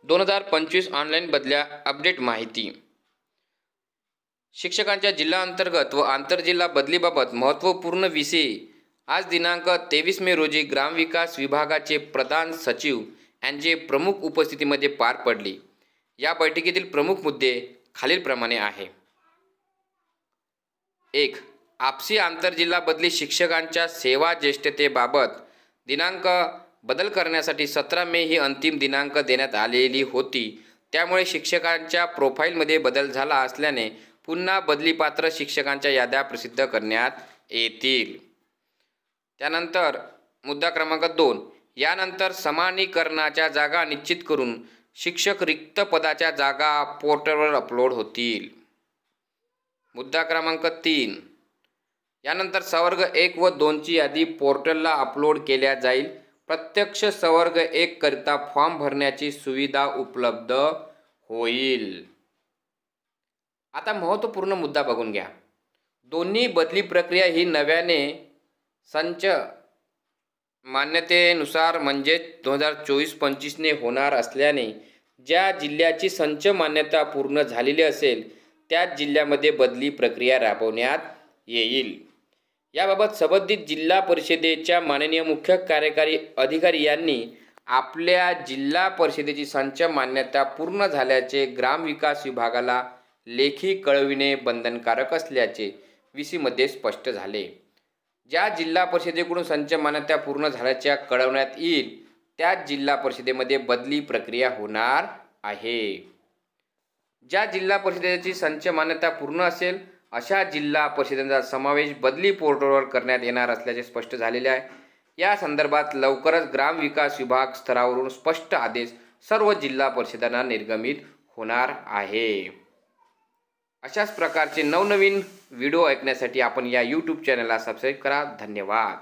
2025 online बदल्या update माहिती. शिक्षकांच्या जिल्हाअंतर्गत व आंतरजिल्हा बदलीबाबत महत्त्वपूर्ण विषय आज दिनांक 23 मे रोजी ग्रामविकास विभागाचे प्रधान सचिव यांचे प्रमुख उपस्थितीमध्ये पार पडली. या बैठकीतील प्रमुख मुद्दे खालीलप्रमाणे आहे. 1. आपसी आंतरजिल्हा बदली. शिक्षकांच्या सेवा ज्येष्ठतेबाबत दिनांक बदल करण्यासाठी 17 मे ही अंतिम दिनांक देण्यात आलेली होती. त्यामुळे शिक्षकांच्या प्रोफाईलमध्ये बदल झाला असल्याने पुन्हा बदलीपात्र शिक्षकांच्या याद्या प्रसिद्ध करण्यात येतील. त्यानंतर मुद्दा क्रमांक 2. यानंतर समानीकरणाच्या जागा निश्चित करून शिक्षक रिक्त पदाच्या जागा पोर्टलवर अपलोड होतील. मुद्दा क्रमांक 3. यानंतर संवर्ग 1 व 2ची यादी पोर्टलला अपलोड केल्या जाईल. प्रत्यक्ष संवर्ग 1 करिता फॉर्म भरण्याची सुविधा उपलब्ध होईल. आता महत्त्वपूर्ण मुद्दा बघून घ्या. दोन्ही बदली प्रक्रिया ही नव्याने संच मान्यतेनुसार म्हणजेच 2024-25 ने होणार असल्याने ज्या जिल्ह्याची संच मान्यता पूर्ण झालेली असेल त्याच जिल्ह्यामध्ये बदली प्रक्रिया राबवण्यात येईल. याबाबत संबंधित जिल्हा परिषदेच्या माननीय मुख्य कार्यकारी अधिकारी यांनी आपल्या जिल्हा परिषदेची संच मान्यता पूर्ण झाल्याचे ग्रामविकास विभागाला लेखी कळविणे बंधनकारक असल्याचे VC-मध्ये स्पष्ट झाले. ज्या जिल्हा परिषदेकडून संच मान्यता पूर्ण झाल्याच्या कळवण्यात येईल त्याच जिल्हा परिषदेमध्ये बदली प्रक्रिया होणार आहे. ज्या जिल्हा परिषदेची संच मान्यता पूर्ण असेल अशा जिल्हा परिषदेचा समावेश बदली पोर्टलवर करण्यात येणार असल्याचे स्पष्ट झालेले आहे. या संदर्भात लवकरच ग्रामविकास विभाग स्तरावरून स्पष्ट आदेश सर्व जिल्हा परिषदांना निर्गमित होणार आहे. अशाच प्रकारचे नवनवीन व्हिडिओ ऐकण्यासाठी आपण या YouTube चॅनलला सबस्क्राईब करा. धन्यवाद.